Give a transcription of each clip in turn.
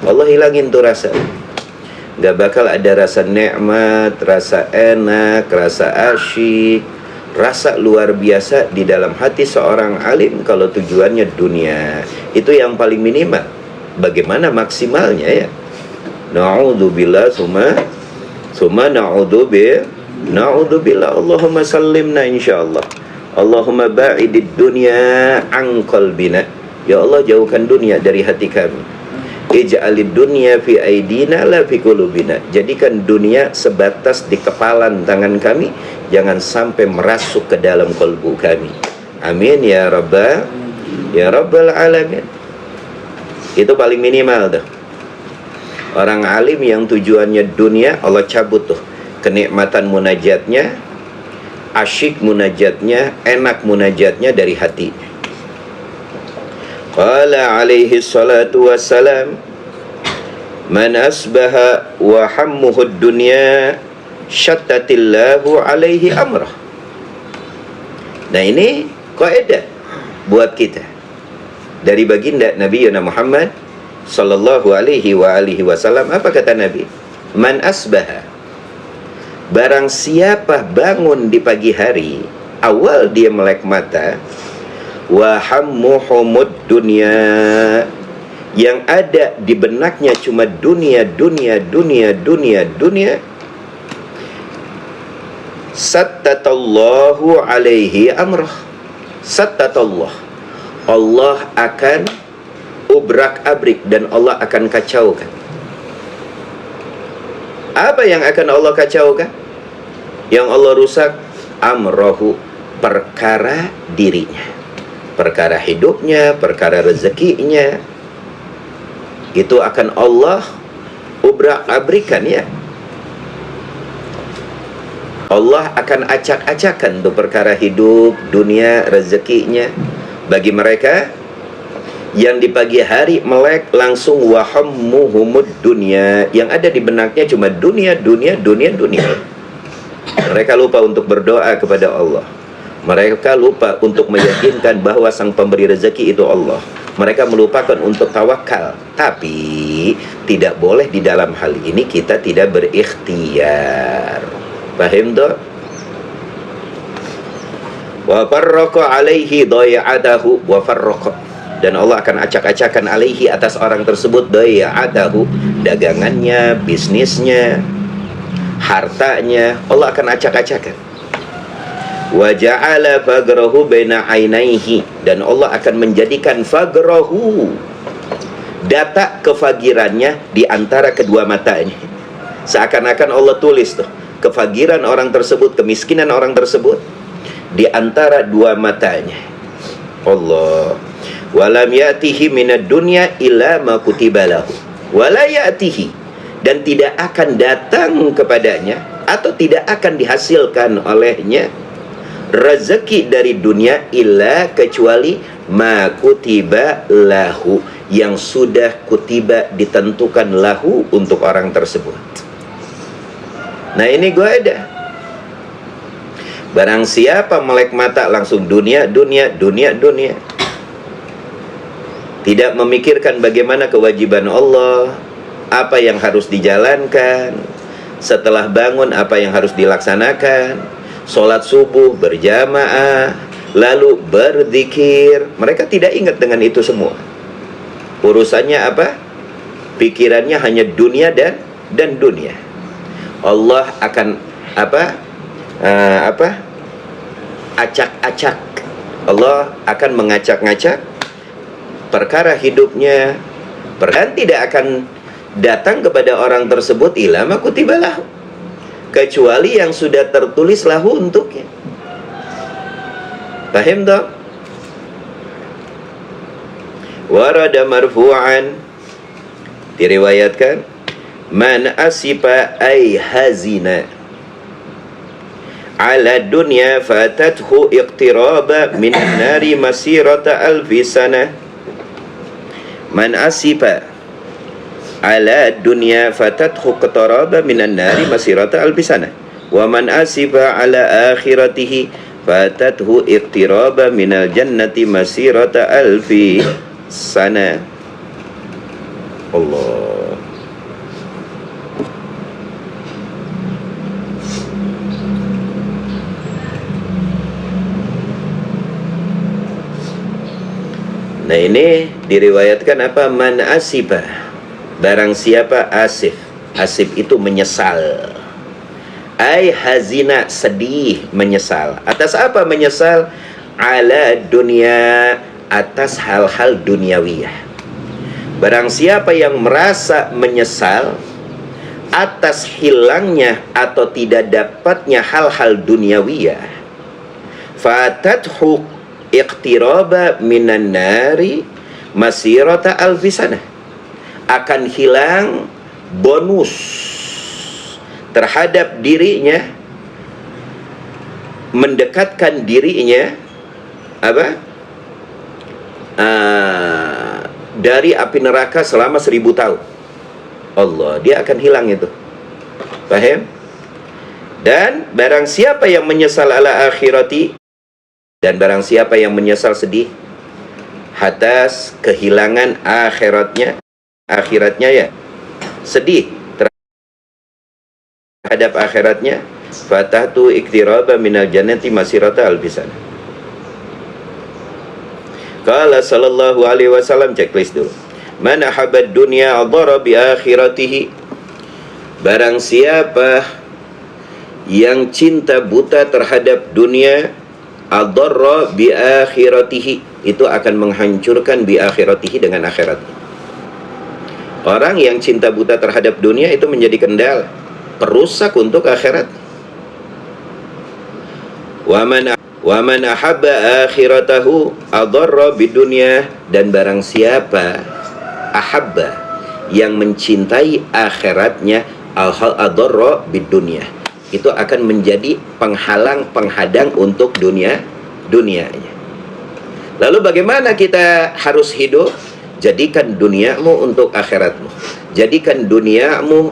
Allah hilangin tuh rasa. Gak bakal ada rasa nikmat, rasa enak, rasa asyik, rasa luar biasa di dalam hati seorang alim kalau tujuannya dunia. Itu yang paling minimal. Bagaimana maksimalnya ya? Na'udzubillah summa na'udzubillah. Allahumma sallimna insyaallah. Allahumma ba'idid dunya an qalbina. Ya Allah, jauhkan dunia dari hati kami. Ij'alid dunya fi aidina la fi qulubina. Jadikan dunia sebatas di kepalan tangan kami, jangan sampai merasuk ke dalam kalbu kami. Amin ya rabbal alamin. Itu paling minimal tuh. Orang alim yang tujuannya dunia, Allah cabut tuh kenikmatan munajatnya, asyik munajatnya, enak munajatnya dari hatinya. Qala alaihi salatu wassalam, man asbaha wa hammuhud dunya syattatillahu alaihi amrah. Nah ini kaidah buat kita dari baginda Nabi Muhammad sallallahu alaihi wasallam. Apa kata Nabi? Man asbaha, barang siapa bangun di pagi hari, awal dia melek mata, wa hammuhumud dunya, yang ada di benaknya cuma dunia, sattatallahu alaihi amrah. Sattatallah, Allah akan ubrak-abrik dan Allah akan kacaukan. Apa yang akan Allah kacaukan? Yang Allah rusak, amrohu, perkara dirinya, perkara hidupnya, perkara rezekinya, itu akan Allah ubrak-abrikan ya. Allah akan acak-acakan tuh perkara hidup, dunia, rezekinya. Bagi mereka yang di pagi hari melek langsung wahammuhumud dunya, yang ada di benaknya cuma dunia. Mereka lupa untuk berdoa kepada Allah. Mereka lupa untuk meyakinkan bahwa sang pemberi rezeki itu Allah. Mereka melupakan untuk tawakal. Tapi tidak boleh di dalam hal ini kita tidak berikhtiar. Paham tak? Wa farraqa alaihi daya'adahu wa farraqa, dan Allah akan acak-acakan alaihi atas orang tersebut daya'adahu, dagangannya, bisnisnya, hartanya, Allah akan acak-acakan. Wa ja'ala fagrahu baina ainaihi, dan Allah akan menjadikan fagrahu, data kefagirannya di antara kedua matanya. Seakan-akan Allah tulis tuh kefagiran orang tersebut, kemiskinan orang tersebut di antara dua matanya. Allah, walam ya'tihi minad dunya illa ma kutiba lahu wala ya'tihi, dan tidak akan datang kepadanya atau tidak akan dihasilkan olehnya rezeki dari dunia illa kecuali ma kutiba lahu, yang sudah kutiba ditentukan lahu untuk orang tersebut. Nah ini gue ada. Barang siapa melek mata langsung dunia, tidak memikirkan bagaimana kewajiban Allah, apa yang harus dijalankan, setelah bangun apa yang harus dilaksanakan, sholat subuh berjamaah, lalu berzikir. Mereka tidak ingat dengan itu semua. Urusannya apa? Pikirannya hanya dunia dan dunia. Allah akan acak-acak. Allah akan mengacak-ngacak perkara hidupnya, dan tidak akan datang kepada orang tersebut illa ma kutiba lahu, kecuali yang sudah tertulis lahu untuknya. Paham tak? Warada marfu'an, diriwayatkan, man asifa ay hazina ala dunya fatathu iqtiraba min nari masirata alfi sana. Man asifa ala dunya fatathu iqtiraba min nari masirata alfi sana. Wa man asifa ala akhiratihi fatathu iqtiraba minal jannati masirata alfi sana. Allah. Diriwayatkan apa? Man asiba, barang siapa asif. Asif itu menyesal. Ai hazina, sedih, menyesal. Atas apa menyesal? Ala dunia, atas hal-hal duniawiyah. Barang siapa yang merasa menyesal atas hilangnya atau tidak dapatnya hal-hal duniawiyah, fatathu iqtiraba minan nari masirata alfisana, akan hilang bonus terhadap dirinya, mendekatkan dirinya apa? Dari api neraka selama 1000 tahun. Allah, dia akan hilang itu. Paham? Dan barang siapa yang menyesal ala akhirati, dan barang siapa yang menyesal sedih atas kehilangan akhiratnya ya, sedih terhadap akhiratnya, fatahtu iktiraba minal jannati masirata albisan. Qala sallallahu alaihi wasallam, checklist dulu. Man ahabad dunya adhara bi akhiratihi, barang siapa yang cinta buta terhadap dunia, adhara bi akhiratihi, itu akan menghancurkan bi akhiratihi, dengan akhiratnya. Orang yang cinta buta terhadap dunia itu menjadi kendala, perusak untuk akhirat. Wa man ahabba akhiratahu adharra bidunya, dan barang siapa ahabba, yang mencintai akhiratnya, adharra bidunya, itu akan menjadi penghalang, penghadang untuk dunianya. Lalu bagaimana kita harus hidup? Jadikan duniamu untuk akhiratmu. Jadikan duniamu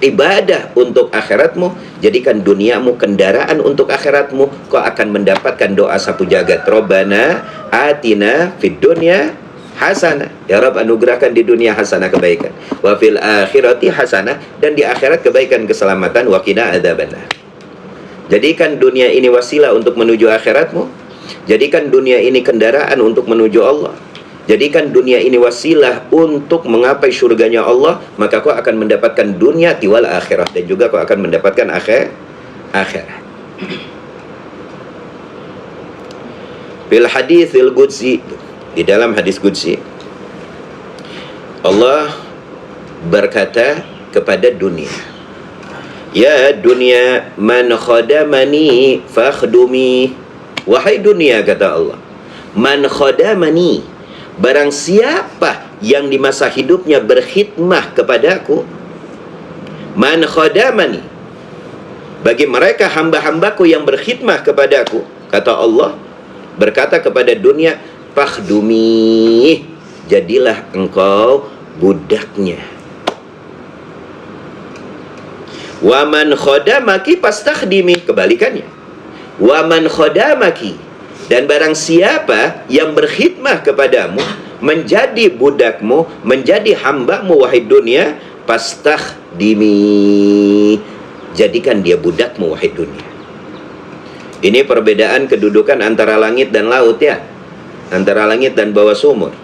ibadah untuk akhiratmu. Jadikan duniamu kendaraan untuk akhiratmu. Kau akan mendapatkan doa sapu jagat. Rabbana atina fid dunya hasanah, ya Rabb, anugerahkan di dunia hasanah, kebaikan. Wa fil akhirati hasanah, dan di akhirat kebaikan, keselamatan. Wa qina adzabannar. Jadikan dunia ini wasilah untuk menuju akhiratmu. Jadikan dunia ini kendaraan untuk menuju Allah. Jadikan dunia ini wasilah untuk menggapai surganya Allah, maka kau akan mendapatkan dunia tiwal akhirah, dan juga kau akan mendapatkan akhirat. Bil haditsil qudsi, di dalam hadis qudsi, Allah berkata kepada dunia, ya dunia, man khadamani fakhdumi. Wahai dunia, kata Allah, man khadamani, barang siapa yang di masa hidupnya berkhidmah kepadaku, man khadamani, bagi mereka hamba-hambaku yang berkhidmah kepadaku, kata Allah berkata kepada dunia, fakhdumi, jadilah engkau budaknya. Wa man khadamaki fastakhdimi, kebalikannya. Wa man khadamaki, dan barang siapa yang berkhidmah kepadamu, menjadi budakmu, menjadi hambamu, wahai dunia, fastakhdimi, jadikan dia budakmu, wahai dunia. Ini perbedaan kedudukan antara langit dan laut ya, antara langit dan bawah sumur.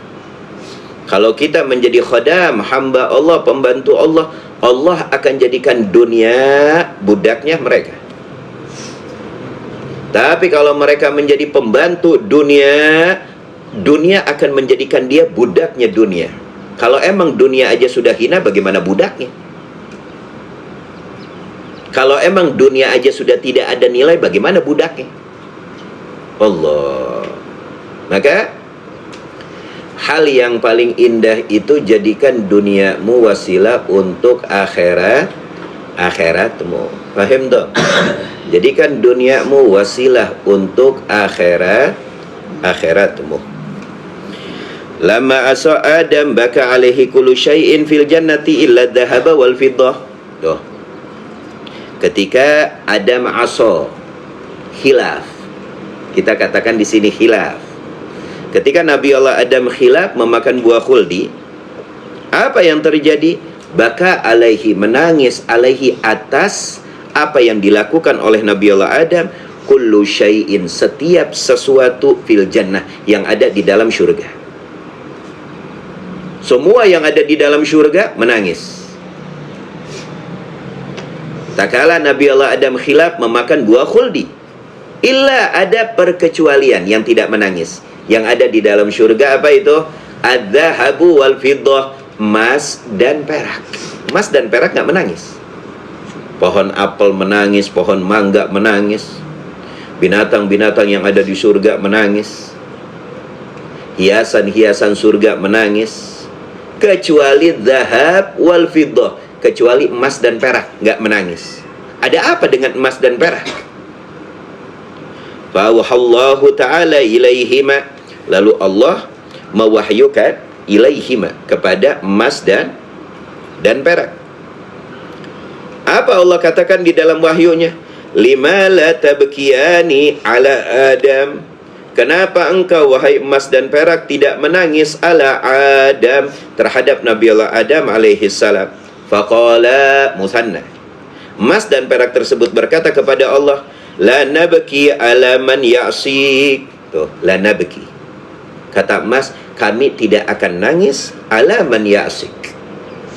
Kalau kita menjadi khadam, hamba Allah, pembantu Allah, Allah akan jadikan dunia budaknya mereka. Tapi kalau mereka menjadi pembantu dunia, dunia akan menjadikan dia budaknya dunia. Kalau emang dunia aja sudah hina, bagaimana budaknya? Kalau emang dunia aja sudah tidak ada nilai, bagaimana budaknya? Allah. Maka hal yang paling indah itu, jadikan duniamu wasilah untuk akhiratmu. Paham tak? Jadikan duniamu wasilah untuk akhiratmu. Lama asa Adam baka alaihi kullu syai'in fil jannati illa dhahaba wal fiddah. Tuh. Ketika Adam asa, khilaf. Kita katakan di sini khilaf. Ketika Nabi Allah Adam khilaf memakan buah khuldi, apa yang terjadi? Baka alaihi, menangis alaihi, atas apa yang dilakukan oleh Nabi Allah Adam, kullu syai'in, setiap sesuatu, fil jannah, yang ada di dalam syurga. Semua yang ada di dalam syurga menangis. Tak kala Nabi Allah Adam khilaf memakan buah khuldi. Illa, ada perkecualian yang tidak menangis. Yang ada di dalam syurga apa itu? Adz-dzahabu wal fiddah, emas dan perak. Emas dan perak nggak menangis. Pohon apel menangis, pohon mangga menangis. Binatang-binatang yang ada di surga menangis. Hiasan-hiasan surga menangis. Kecuali zahab wal fiddah, kecuali emas dan perak nggak menangis. Ada apa dengan emas dan perak? Fa'awhallahu ta'ala ilaihima, lalu Allah mewahyukan ilaihima, kepada emas dan perak. Apa Allah katakan di dalam wahyunya? Lima la tabkiyani ala Adam, kenapa engkau wahai emas dan perak tidak menangis ala Adam, terhadap Nabi Allah Adam alaihi salam? Faqala musanna, emas dan perak tersebut berkata kepada Allah, la nabki ala man ya'sik. Tuh, la nabki. Kata emas, kami tidak akan nangis ala man ya'sik,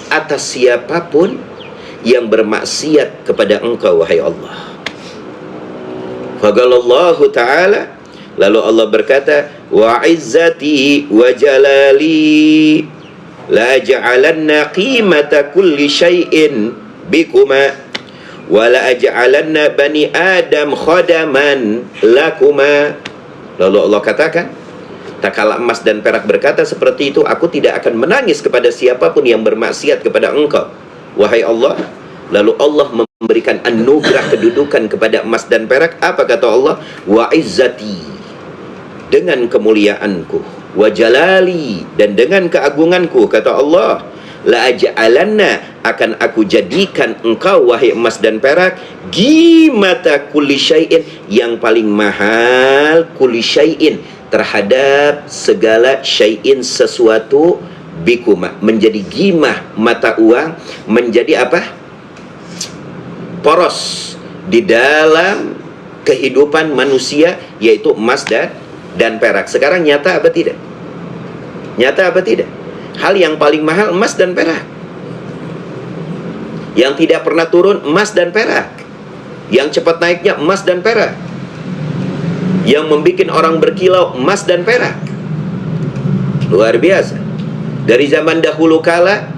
atas siapapun yang bermaksiat kepada engkau wahai Allah. Faqalallahu ta'ala, lalu Allah berkata, wa izzati wa jalali la ja'alanna qimata kulli syai'in bikuma wa la aj'alanna bani Adam khadaman lakuma. Lalu Allah katakan, tak kala emas dan perak berkata seperti itu, aku tidak akan menangis kepada siapapun yang bermaksiat kepada engkau wahai Allah. Lalu Allah memberikan anugerah kedudukan kepada emas dan perak. Apa kata Allah? Wa izzati, dengan kemuliaanku, wa jalali, dan dengan keagunganku, kata Allah, la aj'alanna, akan aku jadikan engkau wahai emas dan perak, qimata kulli syai'in, yang paling mahal, kulli syai'in, terhadap segala syai'in, sesuatu, bikuma, menjadi gimah, mata uang, menjadi apa? Poros di dalam kehidupan manusia, yaitu emas dan perak. Sekarang nyata apa tidak? Nyata apa tidak? Hal yang paling mahal emas dan perak. Yang tidak pernah turun, emas dan perak. Yang cepat naiknya emas dan perak. Yang membuat orang berkilau, emas dan perak. Luar biasa. Dari zaman dahulu kala,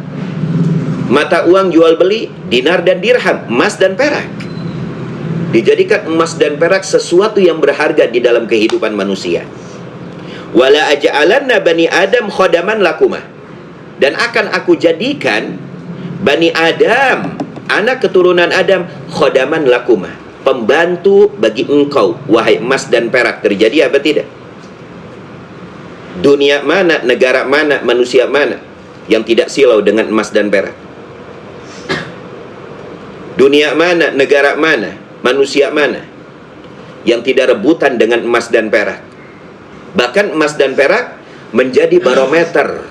mata uang jual beli, dinar dan dirham, emas dan perak. Dijadikan emas dan perak sesuatu yang berharga di dalam kehidupan manusia. Wala aj'alanna bani Adam khadaman lakuma, dan akan aku jadikan Bani Adam, anak keturunan Adam, khadaman lakuma, pembantu bagi engkau wahai emas dan perak. Terjadi apa tidak? Dunia mana, negara mana, manusia mana yang tidak silau dengan emas dan perak? Dunia mana, negara mana, manusia mana yang tidak rebutan dengan emas dan perak? Bahkan emas dan perak menjadi barometer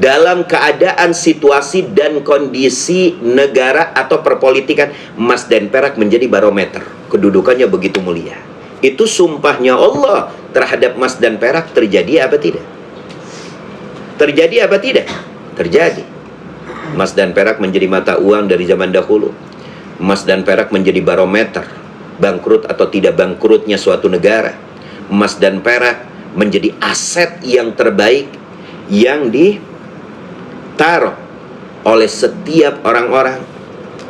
dalam keadaan situasi dan kondisi negara atau perpolitikan. Emas dan perak menjadi barometer, kedudukannya begitu mulia. Itu sumpahnya Allah terhadap emas dan perak. Terjadi apa tidak? Terjadi apa tidak? Terjadi. Emas dan perak menjadi mata uang dari zaman dahulu. Emas dan perak menjadi barometer bangkrut atau tidak bangkrutnya suatu negara. Emas dan perak menjadi aset yang terbaik yang ditaruh oleh setiap orang-orang.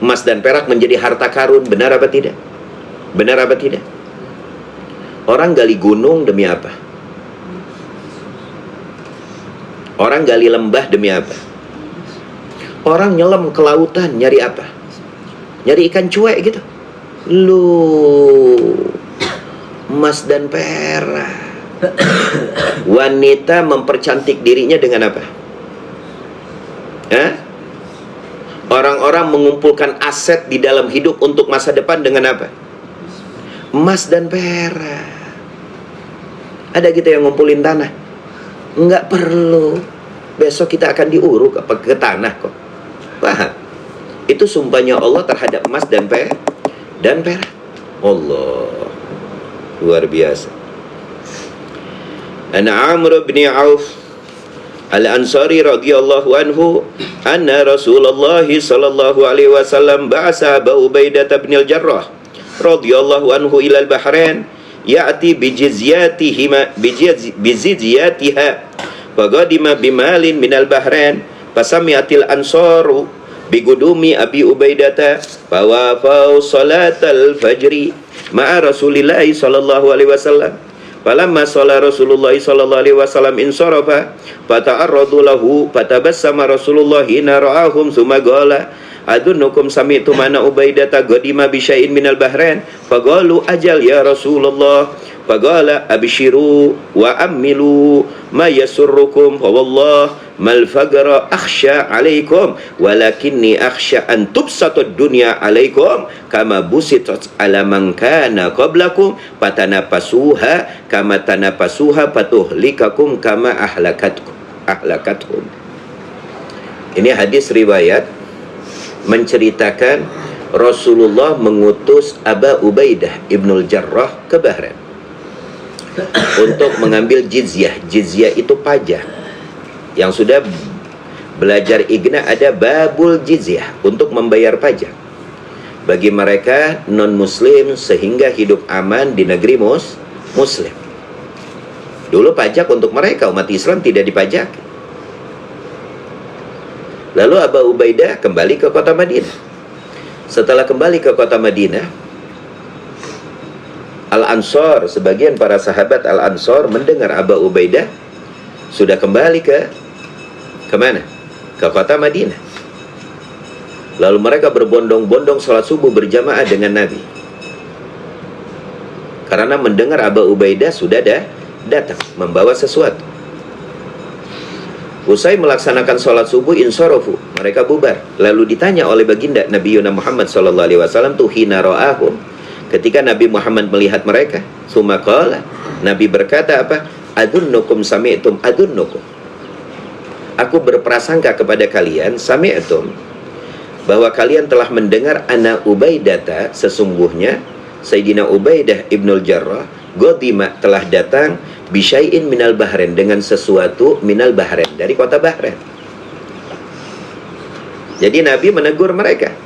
Emas dan perak menjadi harta karun. Benar apa tidak? Benar apa tidak? Orang gali gunung demi apa? Orang gali lembah demi apa? Orang nyelam ke lautan nyari apa? Nyari ikan cuek gitu. Lu, emas dan perak. Wanita mempercantik dirinya dengan apa? Orang-orang mengumpulkan aset di dalam hidup untuk masa depan dengan apa? Emas dan perak. Ada kita yang ngumpulin tanah? Enggak perlu. Besok kita akan diuruk ke tanah kok. Paham? Itu sumpahnya Allah terhadap emas dan perak. Allah, luar biasa. An Amr bin Auf Al-Ansari radhiyallahu anhu anna Rasulullah sallallahu alaihi wasallam ba'asa Abu Ubaidah bin al-Jarrah radhiyallahu anhu ila al-Bahrain ya'ti bijizyatiha faqadima bimalin min al-Bahrain fasami'atil ansaru bigudumi Abi Ubaidah fawafau salatal fajri ma'a Rasulillah sallallahu alaihi wasallam. Falamma shalla Rasulullah sallallahu alaihi wasallam insarafa fata'arradu lahu fatabassama Rasulullah hina ra'ahum thumma qala adunnukum sami'tum anna Ubaidah qadima bi syai'in minal Bahrain faqalu ajal ya Rasulullah faqala abshiru wa ammilu ma yasurrukum fa wallah mal faqra akhsha alaikum walakinni akhsha an tubsatud dunya alaikum kama busitat ala man kana qablakum patanapasuha kama tanapasuha patuhlikakum kama ahlakathum. Ini hadis riwayat menceritakan Rasulullah mengutus Abu Ubaidah ibnul Jarrah ke Bahrain untuk mengambil jizyah. Jizyah itu pajak. Yang sudah belajar igna ada babul jizyah, untuk membayar pajak bagi mereka non-muslim sehingga hidup aman di negeri muslim. Dulu pajak untuk mereka, umat Islam tidak dipajak. Lalu Abu Ubaidah kembali ke kota Madinah. Setelah kembali ke kota Madinah, Al-Ansar, sebagian para sahabat Al-Ansar mendengar Abu Ubaidah sudah kembali ke mana? Ke kota Madinah. Lalu mereka berbondong-bondong sholat subuh berjamaah dengan Nabi, karena mendengar Abu Ubaidah sudah datang membawa sesuatu. Usai melaksanakan sholat subuh insarafu, mereka bubar. Lalu ditanya oleh baginda Nabi Muhammad sallallahu alaihi wasallam tu hina ra'ahum, ketika Nabi Muhammad melihat mereka, summa qala, Nabi berkata apa? Adunnukum sami'tum adunnukum, aku berprasangka kepada kalian, sami'tum, bahwa kalian telah mendengar anna Ubaidata, sesungguhnya Sayyidina Ubaidah ibnul Jarrah Godima telah datang bisyai'in minal Bahrain, dengan sesuatu minal Bahrain, dari kota Bahrain. Jadi Nabi menegur mereka,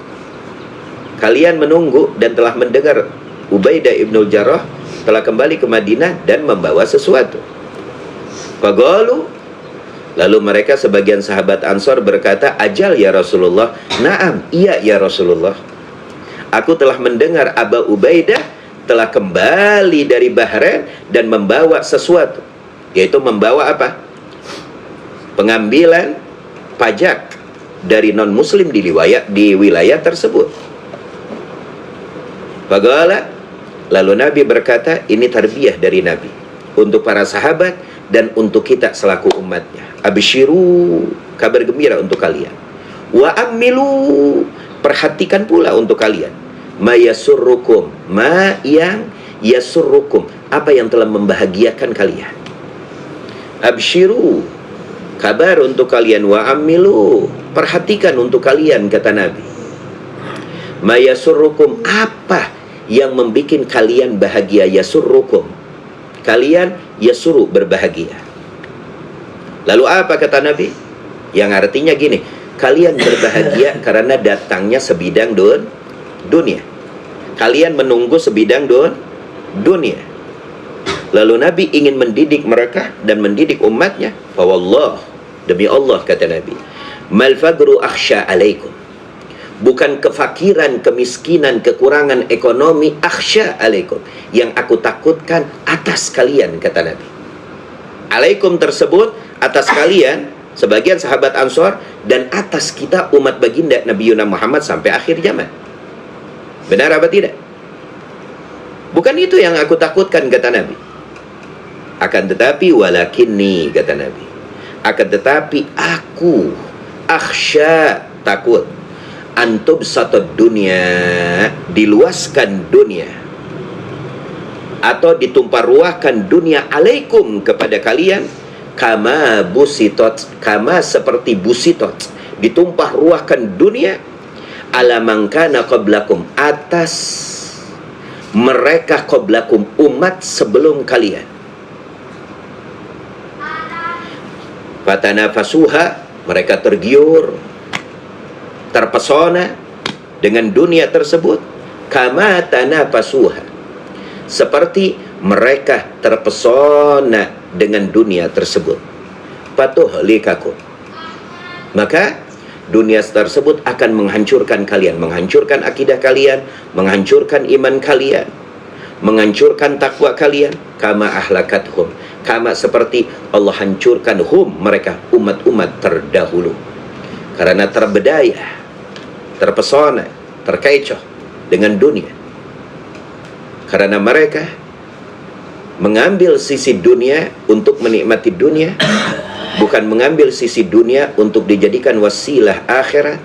kalian menunggu dan telah mendengar Ubaidah ibnul Jarrah telah kembali ke Madinah dan membawa sesuatu. Faqalu, lalu mereka sebagian sahabat Ansar berkata, ajal ya Rasulullah, na'am, iya ya Rasulullah, aku telah mendengar Abu Ubaidah telah kembali dari Bahrain dan membawa sesuatu, yaitu membawa apa? Pengambilan pajak dari non-muslim di wilayah tersebut. Faqala, lalu Nabi berkata, ini tarbiyah dari Nabi untuk para sahabat dan untuk kita selaku umatnya. Abshiru, kabar gembira untuk kalian. Wa ammilu, perhatikan pula untuk kalian. Ma yasurrukum, ma yang yasurrukum, apa yang telah membahagiakan kalian. Abshiru, kabar untuk kalian. Wa ammilu, perhatikan untuk kalian, kata Nabi. Ma yasurrukum, apa yang membuat kalian bahagia. Yasurrukum, kalian yasuru, berbahagia. Lalu apa kata Nabi? Yang artinya gini, kalian berbahagia karena datangnya sebidang dunia. Kalian menunggu sebidang dunia. Lalu Nabi ingin mendidik mereka dan mendidik umatnya. Fawallah, demi Allah kata Nabi, mal faqru akhsha alaikum, bukan kefakiran, kemiskinan, kekurangan ekonomi, akhsha alaikum, yang aku takutkan atas kalian, kata Nabi. Alaikum tersebut atas kalian, sebagian sahabat Ansar, dan atas kita umat baginda Nabi Muhammad sampai akhir zaman. Benar apa tidak? Bukan itu yang aku takutkan, kata Nabi. Akan tetapi walakinni, kata Nabi, akan tetapi aku akhsha, takut, antub satu dunia, diluaskan dunia atau ditumpah ruahkan dunia alaikum kepada kalian, kama busitot, kama seperti busitot, ditumpah ruahkan dunia ala mangkana qablakum, atas mereka qablakum, umat sebelum kalian. Fatanafasuha, mereka tergiur, terpesona dengan dunia tersebut. Kama tanafasuha, seperti mereka terpesona dengan dunia tersebut. Fatuhlikakum, maka dunia tersebut akan menghancurkan kalian, menghancurkan akidah kalian, menghancurkan iman kalian, menghancurkan takwa kalian. Kama ahlakathum, kama seperti Allah hancurkan hum, mereka, umat-umat terdahulu, karena terbedaya, terpesona, terkecoh dengan dunia. Karena mereka mengambil sisi dunia untuk menikmati dunia, bukan mengambil sisi dunia untuk dijadikan wasilah akhirat,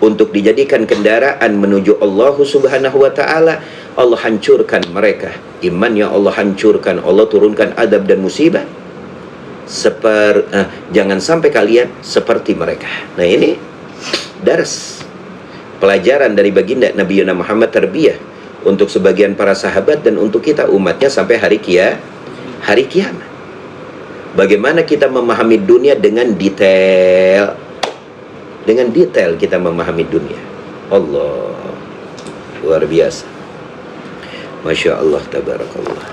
untuk dijadikan kendaraan menuju Allah Subhanahu wa ta'ala. Allah hancurkan mereka, imannya Allah hancurkan, Allah turunkan adab dan musibah. Jangan sampai kalian seperti mereka. Nah, ini dars, pelajaran dari baginda Nabi Muhammad, tarbiyah untuk sebagian para sahabat dan untuk kita umatnya sampai hari kiamat. Bagaimana kita memahami dunia dengan detail. Dengan detail kita memahami dunia. Allah, luar biasa. Masya Allah, tabarakallah.